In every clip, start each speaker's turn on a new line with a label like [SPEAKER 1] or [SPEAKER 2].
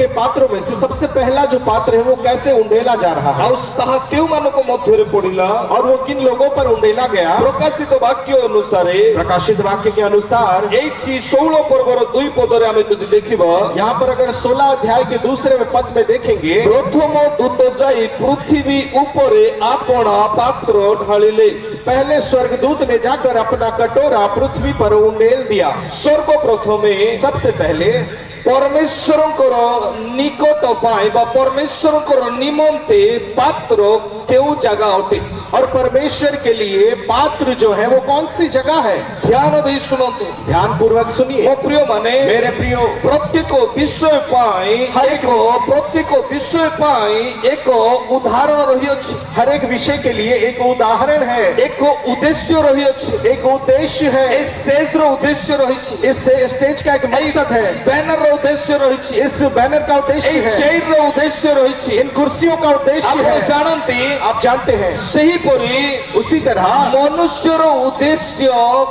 [SPEAKER 1] के पात्रों में से सबसे पहला जो पात्र है वो कैसे उंडेला जा रहा है और वो किन लोगों पर उंडेला गया।
[SPEAKER 2] प्रकाशित वाक्य अनुसारे
[SPEAKER 1] प्रकाशित वाक्य के अनुसार
[SPEAKER 2] 16 पर्वर 2 पदरे आमे जदि देखिबा
[SPEAKER 1] यहाँ पर अगर 16 अध्याय के दूसरे पद में देखेंगे,
[SPEAKER 2] प्रथम दूत जाई पृथ्वी ऊपरे आपना पात्र ढालिले।
[SPEAKER 1] पहले स्वर्गदूत ने जाकर अपना कटोरा पृथ्वी पर उंडेल दिया।
[SPEAKER 2] सर्वप्रथमे
[SPEAKER 1] सबसे पहले
[SPEAKER 2] परमेश्वरଙ୍କର निकट पाए बा परमेश्वरଙ୍କର निमंते पात्र केउ जगह अटे
[SPEAKER 1] और परमेश्वर के लिए पात्र जो है वो कौन सी जगह है।
[SPEAKER 2] ध्यान दे सुनतु,
[SPEAKER 1] ध्यान पूर्वक सुनिए
[SPEAKER 2] मो प्रिय माने,
[SPEAKER 1] मेरे प्रियो,
[SPEAKER 2] प्रत्येक विषय पाई प्रत्येक विषय पाई एक उदाहरण रही अछि।
[SPEAKER 1] हर एक विषय के लिए एक उदाहरण है,
[SPEAKER 2] एक उद्देश्य रही अछि,
[SPEAKER 1] एक उद्देश्य है।
[SPEAKER 2] इस स्टेज रो उद्देश्य रही अछि,
[SPEAKER 1] इस स्टेज का एक मकसद है,
[SPEAKER 2] बैनर रो उद्देश्य रही अछि,
[SPEAKER 1] इस बैनर का उद्देश्य है,
[SPEAKER 2] चेयर रो उद्देश्य रही अछि,
[SPEAKER 1] इन कुर्सियों का उद्देश्य है।
[SPEAKER 2] जानते
[SPEAKER 1] आप जानते हैं
[SPEAKER 2] सही परी
[SPEAKER 1] उसी तरह
[SPEAKER 2] मनुष्य रो उद्देश्य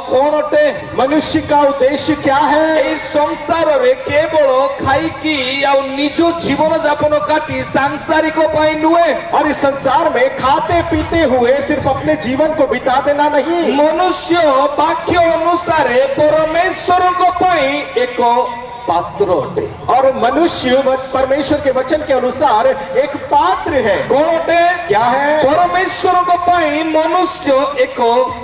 [SPEAKER 2] कौन अटे।
[SPEAKER 1] मनुष्य का उद्देश्य क्या है।
[SPEAKER 2] इस संसार रे केवल खाई की आ निजो जीवन यापन काटी सांसारिक पाई नुए,
[SPEAKER 1] और इस संसार में खाते पीते हुए सिर्फ अपने जीवन को बिता देना नहीं।
[SPEAKER 2] मनुष्य वाक्य अनुसार परमेश्वर को पाई एक पात्र अटे
[SPEAKER 1] और मनुष्य परमेश्वर के वचन के अनुसार एक पात्र है।
[SPEAKER 2] कौन अटे, क्या है।
[SPEAKER 1] परमेश्वर
[SPEAKER 2] को पाई मनुष्य एक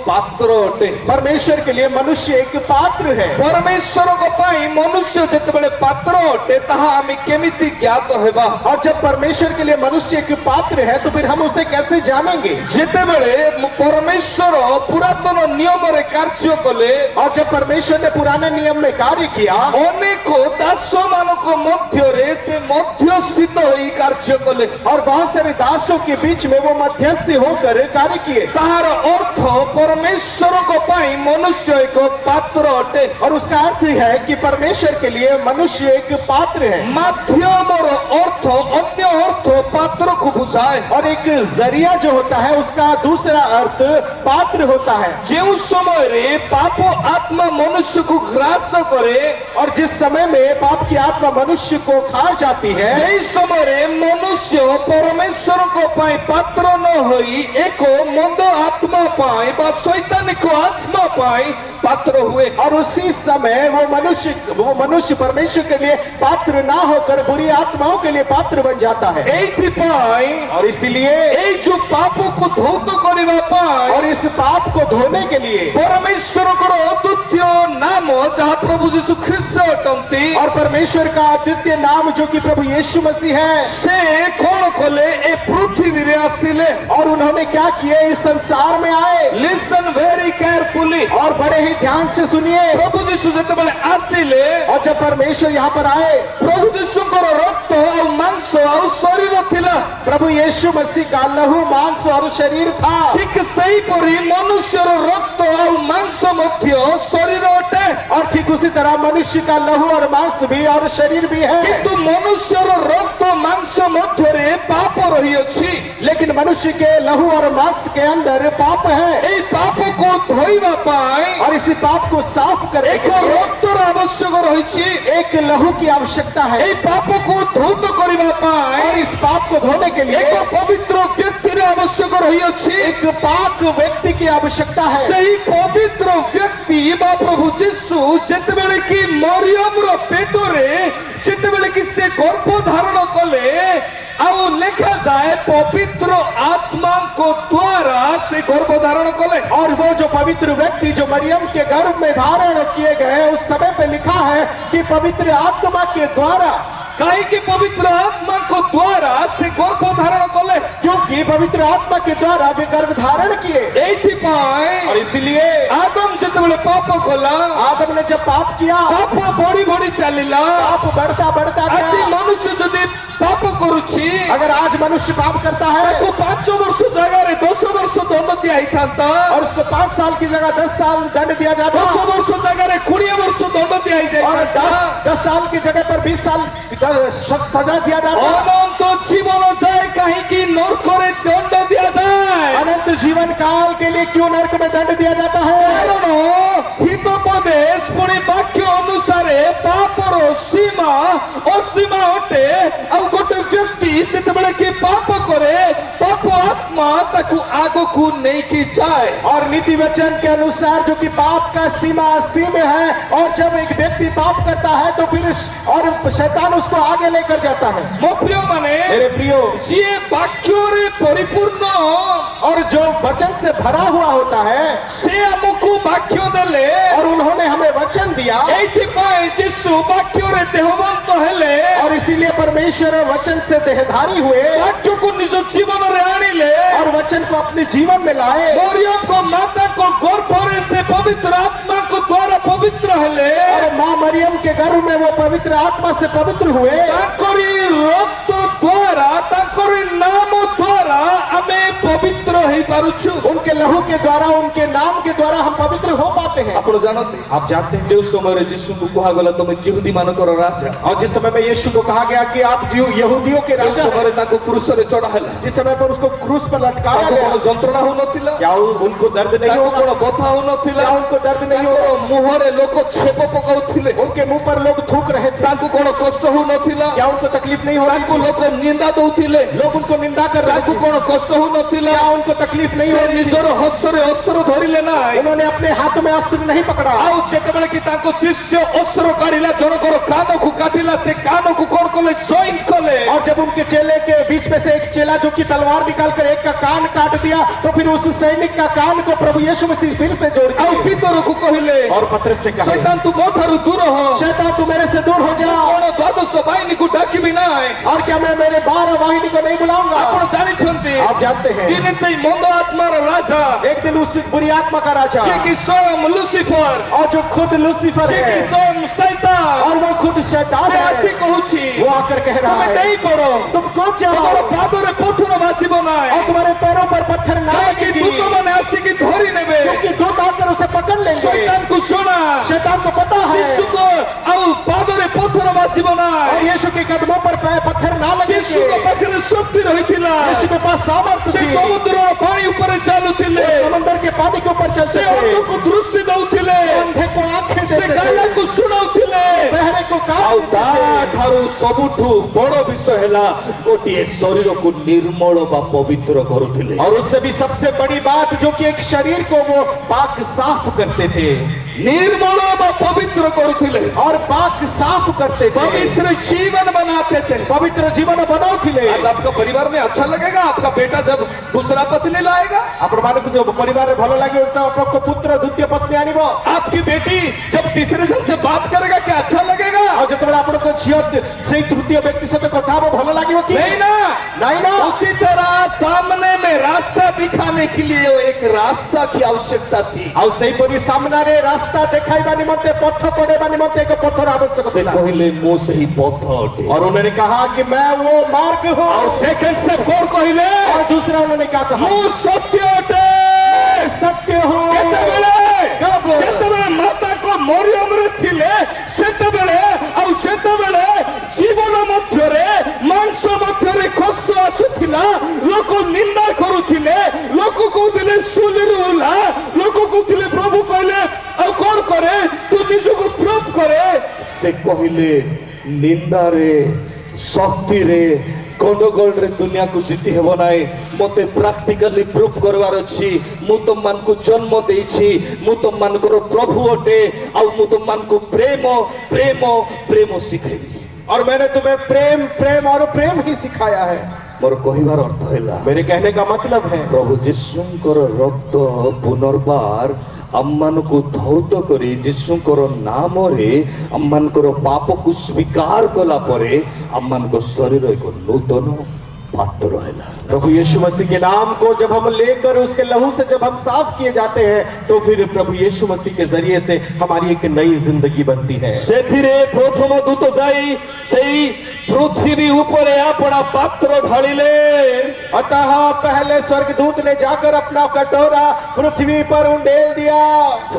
[SPEAKER 2] पात्र अटे।
[SPEAKER 1] परमेश्वर के लिए मनुष्य एक पात्र है।
[SPEAKER 2] परमेश्वर को पाई मनुष्य जेतेबेले पात्र अटे ताहा आमे केमिति ज्ञात हेबा।
[SPEAKER 1] और जब परमेश्वर के लिए मनुष्य एक पात्र है तो फिर हम उसे कैसे जानेंगे।
[SPEAKER 2] जेतेबेले परमेश्वर पुरातन नियम रे कार्य कले, और
[SPEAKER 1] जब परमेश्वर ने पुराने नियम में कार्य किया,
[SPEAKER 2] अनेक दासों मानक मध्य रे से मध्यस्थित होई कार्य कले,
[SPEAKER 1] और बहुत सारे दासों के बीच में वो मध्यस्थी होकर कार्य किए।
[SPEAKER 2] तार अर्थ परमेश्वर को पाई मनुष्य एक पात्र अटे,
[SPEAKER 1] और उसका अर्थ है कि परमेश्वर के लिए मनुष्य एक पात्र है।
[SPEAKER 2] माध्यम और अर्थ अन्य अर्थ पात्र को बुझाए,
[SPEAKER 1] और एक जरिया जो होता है उसका दूसरा अर्थ पात्र होता है।
[SPEAKER 2] जो समय रे पाप आत्मा मनुष्य को ग्रास करे,
[SPEAKER 1] और जिस समय में पाप की आत्मा मनुष्य को खा जाती है,
[SPEAKER 2] सही समय रे मनुष्य परमेश्वर को पाई पात्र न होई एक मंद आत्मा पाई बा शैतानिक आत्मा पाई पात्र हुए।
[SPEAKER 1] और उसी समय वो मनुष्य परमेश्वर के लिए पात्र ना होकर बुरी आत्माओं के लिए पात्र बन जाता है। और इसलिए
[SPEAKER 2] जो पाप को धौत करने पाई,
[SPEAKER 1] और इस पाप को धोने के लिए
[SPEAKER 2] परमेश्वर को अद्वितीय नाम जहाँ प्रभु यीशु ख्रिस्त अटंती,
[SPEAKER 1] और परमेश्वर का अद्वितीय नाम जो कि प्रभु यीशु मसीह है,
[SPEAKER 2] से कौन खोले ए पृथ्वी रे आसिले,
[SPEAKER 1] और उन्होंने क्या किए, इस संसार में आए।
[SPEAKER 2] लिसन वेरी केयरफुली,
[SPEAKER 1] और बड़े ही ध्यान से सुनिए।
[SPEAKER 2] प्रभु यीशु जेतेबेले आसिले,
[SPEAKER 1] और जब परमेश्वर यहाँ पर आए,
[SPEAKER 2] प्रभु यीशुଙ୍କର रक्त और मांस और शरीर थिला।
[SPEAKER 1] प्रभु यीशु मसीह का लहू मांस और शरीर था।
[SPEAKER 2] ठीक सही परी मनुष्यर रक्त और मांस मध्य शरीर अटे,
[SPEAKER 1] और ठीक उसी तरह मनुष्य का लहू और मांस भी और शरीर भी है।
[SPEAKER 2] किंतु मनुष्यर रक्त मांस मध्य रे पाप रही अछि,
[SPEAKER 1] लेकिन मनुष्य के लहू और मांस के अंदर पाप है।
[SPEAKER 2] ए पाप को धोइबा पाई,
[SPEAKER 1] और इसी पाप को साफ करने
[SPEAKER 2] एक रक्तर आवश्यक रही,
[SPEAKER 1] एक लहू की आवश्यकता है।
[SPEAKER 2] ए पाप को धौत करने पाई,
[SPEAKER 1] और इस पाप को धोने के लिए
[SPEAKER 2] एक पवित्र व्यक्ति आवश्यक रही अछि,
[SPEAKER 1] एक पाक व्यक्ति की आवश्यकता है।
[SPEAKER 2] सही पवित्र व्यक्ति बा प्रभु यीशु जेतेबेले कि मरियम रो पेट रे जेतेबेले कि से गर्भ धारण कले, आउ लिखा जाए पवित्र आत्मा को द्वारा से गर्भ धारण कले।
[SPEAKER 1] और वो जो पवित्र व्यक्ति जो मरियम के गर्भ में धारण किए गए, उस समय पे लिखा है कि पवित्र आत्मा के द्वारा,
[SPEAKER 2] काहे कि पवित्र आत्मा को द्वारा से गर्भ धारण कले,
[SPEAKER 1] क्योंकि पवित्र आत्मा के द्वारा वे गर्भ धारण किए।
[SPEAKER 2] और
[SPEAKER 1] इसलिए
[SPEAKER 2] आदम जेतेबेले पाप कला,
[SPEAKER 1] आदम ने जब पाप किया,
[SPEAKER 2] पाप बढ़ी चलिला,
[SPEAKER 1] पाप बढ़ता
[SPEAKER 2] आज
[SPEAKER 1] गया।
[SPEAKER 2] मनुष्य जदि पाप करुछि,
[SPEAKER 1] अगर आज मनुष्य पाप करता है
[SPEAKER 2] तो 5 वर्ष जगह 10 वर्ष दंड दिया था,
[SPEAKER 1] और उसको 5 साल की जगह 10 साल दंड दिया जाता,
[SPEAKER 2] 10 वर्ष जगह 20 वर्ष दंड दिया
[SPEAKER 1] और 10 साल की जगह पर 20 साल सजा दिया जाता है।
[SPEAKER 2] অনন্ত জীবন চাই কাহিকি নরকরে দণ্ড দিয়া যায়
[SPEAKER 1] अनंत जीवन काल के लिए क्यों नरक में दंड दिया जाता है?
[SPEAKER 2] কারণ হিতোপদেশ পুଣି বাক্য অনুসারে পাপর সীমা অসীমা অটে ଆଉ ଗୋଟେ ବ୍ୟକ୍ତି ସେତେବେଳେ କି ପାପ କରେ ପାପ ଆତ୍ମା ତାକୁ ଆଗକୁ ନେଇକି ଯାଏ
[SPEAKER 1] और नीति वचन के अनुसार जो कि पाप का सीमा असीम है, और जब एक व्यक्ति पाप करता है तो फिर और शैतान उसको आगे लेकर जाता है।
[SPEAKER 2] ମୋ ପ୍ରିୟ ମାନେ
[SPEAKER 1] मेरे प्रियो,
[SPEAKER 2] ଯିଏ ବାକ୍ୟରେ ପରିପୂର୍ଣ୍ଣ
[SPEAKER 1] और जो वचन से भरा हुआ होता है,
[SPEAKER 2] ସେ ଆମକୁ ବାକ୍ୟ ଦେଲେ
[SPEAKER 1] और उन्होंने हमें वचन दिया,
[SPEAKER 2] ଏଇଥିପାଇଁ ଯୀଶୁ ବାକ୍ୟରେ ଦେହବନ୍ତ ହେଲେ
[SPEAKER 1] और इसीलिए परमेश्वर वचन से देहधारी हुए
[SPEAKER 2] ବାକ୍ୟକୁ ନିଜ ଜୀବନରେ ଆଣିଲେ
[SPEAKER 1] और वचन को अपने जीवन में लाए।
[SPEAKER 2] ମରିୟମଙ୍କ ମାତାଙ୍କ ଗର୍ଭରେ ସେ ପବିତ୍ର ଆତ୍ମାଙ୍କ ଦ୍ୱାରା ପବିତ୍ର ହେଲେ
[SPEAKER 1] और माँ मरियम के गर्भ में वो पवित्र आत्मा से पवित्र हुए,
[SPEAKER 2] ତାଙ୍କରି ରକ୍ତ ଦ୍ୱାରା ତାଙ୍କରି ନାମ ଦ୍ୱାରା ଆମେ ପବିତ୍ର ହେଇପାରୁଛୁ
[SPEAKER 1] उनके लहू के द्वारा, उनके नाम के द्वारा हम पवित्र हो पाते हैं।
[SPEAKER 2] ଆପଣ ଜାଣନ୍ତି
[SPEAKER 1] आप जानते हैं,
[SPEAKER 2] ଯେଉଁ ସମୟରେ ଯୀଶୁଙ୍କୁ କୁହାଗଲା ତମେ ଯିହୁଦୀ ମାନଙ୍କର ରାଜା
[SPEAKER 1] और जिस समय में यीशु को कहा गया कि आप यहूदियों के
[SPEAKER 2] ଯେଉଁ
[SPEAKER 1] राजा हैं,
[SPEAKER 2] ସମୟରେ ତାକୁ କ୍ରୁଶରେ ଚଢା ହେଲା
[SPEAKER 1] जिस समय पर उसको क्रूस पर लटकाया
[SPEAKER 2] ତାକୁ
[SPEAKER 1] गया,
[SPEAKER 2] କଣ ଯନ୍ତ୍ରଣା ହଉନଥିଲା
[SPEAKER 1] क्या उनको दर्द नहीं
[SPEAKER 2] ତାକୁ
[SPEAKER 1] होगा?
[SPEAKER 2] କଣ ବଥା ହଉନଥିଲା
[SPEAKER 1] क्या उनको दर्द नहीं
[SPEAKER 2] ତାଙ୍କର
[SPEAKER 1] होगा?
[SPEAKER 2] ମୁହଁରେ ଲୋକ ଛେପ ପକାଉଥିଲେ
[SPEAKER 1] उनके मुंह पर लोग थूक रहे थे,
[SPEAKER 2] ତାଙ୍କୁ କଣ କଷ୍ଟ ହଉନଥିଲା
[SPEAKER 1] क्या उनको तकलीफ नहीं हो रही
[SPEAKER 2] ତାଙ୍କୁ
[SPEAKER 1] थी?
[SPEAKER 2] ଲୋକ ନିନ୍ଦା ଦଉଥିଲେ
[SPEAKER 1] लोग उनको निंदा कर रहे
[SPEAKER 2] ତାଙ୍କୁ
[SPEAKER 1] थे,
[SPEAKER 2] କଣ କଷ୍ଟ ହଉନଥିଲା
[SPEAKER 1] क्या उनको तकलीफ नहीं
[SPEAKER 2] ସେ
[SPEAKER 1] हो रही थी?
[SPEAKER 2] ନିଜର ହସ୍ତରେ ଅସ୍ତ୍ର ଧରିଲେ ନାହିଁ
[SPEAKER 1] उन्होंने अपने हाथ में अस्त्र नहीं पकड़ा,
[SPEAKER 2] ଆଉ ଯେତେବେଳେ କି ତାଙ୍କ ଶିଷ୍ୟ ଅସ୍ତ୍ର କାଢିଲା ଜଣଙ୍କର କାନକୁ କାଟିଲା ସେ କାନକୁ କଣ କଲେ ଜଏଣ୍ଟ କଲେ
[SPEAKER 1] और जब उनके चेले के बीच में से एक चेला जो कि तलवार निकालकर एक का कान काट दिया, तो फिर उस सैनिक का कान को प्रभु यीशु मसीह फिर से जोड़
[SPEAKER 2] ଆଉ
[SPEAKER 1] दिए
[SPEAKER 2] ଭିତରକୁ କହିଲେ
[SPEAKER 1] और पतरस से कहा,
[SPEAKER 2] ଶୈତାନ ତୁ ମୋ ଠାରୁ ଦୂର ହ
[SPEAKER 1] शैतान तू मेरे से दूर हो जा,
[SPEAKER 2] କଣ ଦ୍ୱାଦଶ ବାହିନୀକୁ ଡାକିବି ନାହିଁ
[SPEAKER 1] और क्या मैं मेरे 12 वाहिनी को नहीं बुलाऊंगा?
[SPEAKER 2] ଆପଣ ଜାଣିଛନ୍ତି
[SPEAKER 1] आप जानते हैं,
[SPEAKER 2] ଦିନେ ସେଇ ମନ୍ଦ ଆତ୍ମାର ରାଜା
[SPEAKER 1] एक दिन उस बुरी आत्मा का राजा,
[SPEAKER 2] ଯିଏ କି ସ୍ୱୟଂ ଲୁସିଫର
[SPEAKER 1] और जो खुद लूसीफर
[SPEAKER 2] ଯିଏ କି
[SPEAKER 1] है,
[SPEAKER 2] ସ୍ୱୟଂ ଶୈତାନ
[SPEAKER 1] और वो खुद शैतान
[SPEAKER 2] ସେ ଆସି
[SPEAKER 1] है,
[SPEAKER 2] କହୁଛି
[SPEAKER 1] वो आकर कह रहा
[SPEAKER 2] ତମେ
[SPEAKER 1] है,
[SPEAKER 2] ଦେଇ ପଡ
[SPEAKER 1] तुम कूद
[SPEAKER 2] ତମର
[SPEAKER 1] जाओ
[SPEAKER 2] ପାଦରେ ପଥର ଭାସିବ ନାହିଁ
[SPEAKER 1] और तुम्हारे पैरों पर पत्थर ना
[SPEAKER 2] କାହିଁକି
[SPEAKER 1] लगेगी,
[SPEAKER 2] ଦୂତମାନେ ଆସିକି ଧରି ନେବେ
[SPEAKER 1] क्योंकि दूत आकर उसे पकड़ लेंगे।
[SPEAKER 2] ଶୈତାନକୁ ଶୁଣା
[SPEAKER 1] शैतान को पता है,
[SPEAKER 2] ଯୀଶୁଙ୍କ ଆଉ ପାଦରେ ପଥର ଭାସିବ
[SPEAKER 1] और
[SPEAKER 2] ନାହିଁ
[SPEAKER 1] यीशु के कदमों पर पत्थर ना
[SPEAKER 2] ଯୀଶୁଙ୍କ
[SPEAKER 1] लगेंगे।
[SPEAKER 2] ପାଖରେ ଶକ୍ତି ରହିଥିଲା
[SPEAKER 1] यीशु के पास सामर्थ्य
[SPEAKER 2] ସେ
[SPEAKER 1] थी,
[SPEAKER 2] ସମୁଦ୍ରର ପାଣି ଉପରେ ଚାଲୁଥିଲେ
[SPEAKER 1] वो समंदर के पानी के ऊपर
[SPEAKER 2] ସେ
[SPEAKER 1] चलते थे,
[SPEAKER 2] ଅନ୍ଧକୁ ଦୃଷ୍ଟି ଦଉଥିଲେ
[SPEAKER 1] अंधे को आंखें
[SPEAKER 2] ସେ
[SPEAKER 1] देते थे,
[SPEAKER 2] ଗାଲାକୁ ଶୁଣାଉଥିଲେ
[SPEAKER 1] बहरे को
[SPEAKER 2] ଆଉ
[SPEAKER 1] कान देते थे।
[SPEAKER 2] ତାଠାରୁ ସବୁଠୁ ବଡ ବିଷୟ ହେଲା ଗୋଟିଏ ଶରୀରକୁ ନିର୍ମଳ ବା ପବିତ୍ର କରୁଥିଲେ
[SPEAKER 1] और उससे भी सबसे बड़ी बात जो कि एक शरीर को वो पाक साफ करते थे,
[SPEAKER 2] ନିର୍ମଳ ବା ପବିତ୍ର କରୁଥିଲେ
[SPEAKER 1] और पाक साफ करते थे,
[SPEAKER 2] पवित्र जीवन बनाते थे
[SPEAKER 1] पवित्र जीवन बनाउथिले।
[SPEAKER 2] आज आपका परिवार में अच्छा लगेगा आपका बेटा जब दूसरा पत्नी लाएगा
[SPEAKER 1] आपण मानक जो परिवार में भलो लागे तो आपको पुत्र द्वितीय पत्नी आनिबो,
[SPEAKER 2] आपकी बेटी जब तीसरे जन से बात करेगा क्या अच्छा लगेगा
[SPEAKER 1] और जतबेला आपण को झियो से तृतीय व्यक्ति से कथा हो भलो लागिवो कि
[SPEAKER 2] नहीं ना
[SPEAKER 1] नहीं ना?
[SPEAKER 2] उसी तरह सामने में रास्ता दिखाने के लिए एक रास्ता की आवश्यकता थी
[SPEAKER 1] और सही परी सामना रे रास्ता देखाइबा निमंते पथ पड़ेबा निमंते एक पथर आवश्यक
[SPEAKER 2] से
[SPEAKER 1] था,
[SPEAKER 2] कहले मो से ही पथ अटे
[SPEAKER 1] और उन्होंने कहा कि मैं वो मार्ग हूँ,
[SPEAKER 2] और सेकंड से कौन कहले
[SPEAKER 1] और दूसरा उन्होंने क्या कहा,
[SPEAKER 2] मो सत्य अटे
[SPEAKER 1] मैं सत्य हूँ।
[SPEAKER 2] କେତେବେଳେ
[SPEAKER 1] कब?
[SPEAKER 2] ସେତେବେଳେ ମାତାଙ୍କ ମରିୟମରେ ଥିଲେ ସେତେବେଳେ ଆଉ ସେତେବେଳେ ଜୀବନ ମଧ୍ୟରେ ମାଂସ ମଧ୍ୟରେ କଷ୍ଟ ଆସୁଥିଲା ଲୋକ ନିନ୍ଦା କରୁଥିଲେ ଲୋକ କହୁଥିଲେ ସୁଲିରୁ ଓହ୍ଲା ଲୋକ କହୁଥିଲେ ପ୍ରଭୁ କହିଲେ ଆଉ କଣ କରେ ତୁ ନିଜକୁ ପ୍ରୁଭ୍ କରେ ସେ କହିଲେ ନିନ୍ଦାରେ ଶକ୍ତିରେ ଗଣ୍ଡଗୋଳରେ ଦୁନିଆକୁ ଜିତି ହେବ ନାହିଁ ମୋତେ ପ୍ରାକ୍ଟିକାଲି ପ୍ରୁଭ୍ କରିବାର ଅଛି ମୁଁ ତମମାନଙ୍କୁ ଜନ୍ମ ଦେଇଛି ମୁଁ ତମମାନଙ୍କର ପ୍ରଭୁ ଅଟେ ଆଉ ମୁଁ ତମମାନଙ୍କୁ ପ୍ରେମ ପ୍ରେମ ପ୍ରେମ ଶିଖେଇବି
[SPEAKER 1] और मैंने तुम्हें प्रेम प्रेम और प्रेम ही सिखाया है।
[SPEAKER 2] ମୋର କହିବାର ଅର୍ଥ ହେଲା
[SPEAKER 1] मेरे कहने का मतलब है,
[SPEAKER 2] ପ୍ରଭୁ ଯୀଶୁଙ୍କର ରକ୍ତ ପୁନର୍ବାର ଆମମାନଙ୍କୁ ଧୌତ କରି ଯୀଶୁଙ୍କର ନାମରେ ଆମମାନଙ୍କର ପାପକୁ ସ୍ୱୀକାର କଲା ପରେ ଆମମାନଙ୍କ ଶରୀର ଏକ ନୂତନ ପାତ୍ର ହେଲା
[SPEAKER 1] प्रभु यीशु मसीह के नाम को जब हम लेकर उसके लहू से जब हम साफ किए जाते हैं, तो फिर प्रभु यीशु मसीह के जरिए से हमारी एक नई जिंदगी बनती है।
[SPEAKER 2] ସେଥିରେ ପ୍ରଥମ ଦୂତ ଯାଇ ସେଇ पृथ्वी उपरे अपना पात्र ढालिले
[SPEAKER 1] अतः पहले स्वर्गदूत ने जाकर अपना कटोरा पृथ्वी पर उंडेल दिया।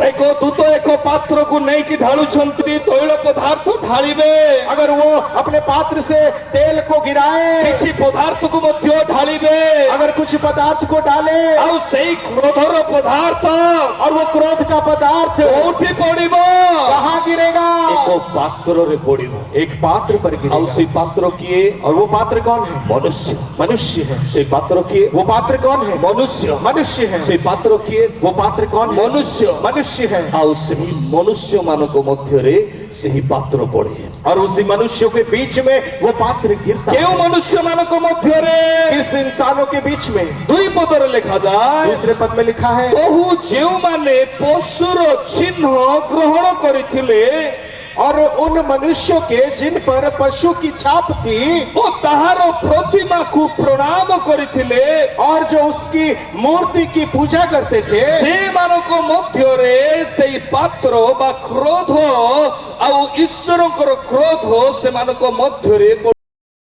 [SPEAKER 2] एक दूत एक पात्र को नहीं कि ढालुछंती तैल पदार्थ ढालिबे
[SPEAKER 1] अगर वो अपने पात्र से तेल को गिराए,
[SPEAKER 2] किसी पदार्थ को मध्य ढालिबे
[SPEAKER 1] अगर कुछ पदार्थ को डाले
[SPEAKER 2] आउ सेई क्रोधर पदार्थ
[SPEAKER 1] और वो क्रोध का पदार्थ
[SPEAKER 2] कोठी पड़िबो
[SPEAKER 1] कहाँ गिरेगा?
[SPEAKER 2] एक पात्र रे पड़िबो
[SPEAKER 1] एक पात्र पर
[SPEAKER 2] आउ
[SPEAKER 1] गिरेगा।
[SPEAKER 2] सेई पात्र किए
[SPEAKER 1] और वो पात्र कौन है?
[SPEAKER 2] मनुष्य
[SPEAKER 1] मनुष्य है।
[SPEAKER 2] से पात्र किए
[SPEAKER 1] वो पात्र कौन है?
[SPEAKER 2] मनुष्य
[SPEAKER 1] मनुष्य है।
[SPEAKER 2] से पात्र किए
[SPEAKER 1] वो पात्र कौन है?
[SPEAKER 2] मनुष्य
[SPEAKER 1] मनुष्य है।
[SPEAKER 2] आउ सही मनुष्य मानक मध्य रे सही पात्र पड़े
[SPEAKER 1] और उसी मनुष्यों के बीच में वो पात्र गिरता है।
[SPEAKER 2] केउ मनुष्य मानक मध्य रे
[SPEAKER 1] इस इंसानों के बीच में
[SPEAKER 2] दुई पदर लिखा जाए
[SPEAKER 1] दूसरे पद में लिखा है,
[SPEAKER 2] बहु जेउ माने पशुर चिन्ह ग्रहण करिथिले
[SPEAKER 1] और उन मनुष्यों के जिन पर पशु की छाप थी
[SPEAKER 2] ओ ताहारो प्रतिमा को प्रणाम करिथिले
[SPEAKER 1] और जो उसकी मूर्ति की पूजा करते थे,
[SPEAKER 2] से मानक मध्य रे सेई पात्र बा क्रोध आउ ईश्वरकर क्रोध से मानक मध्य रे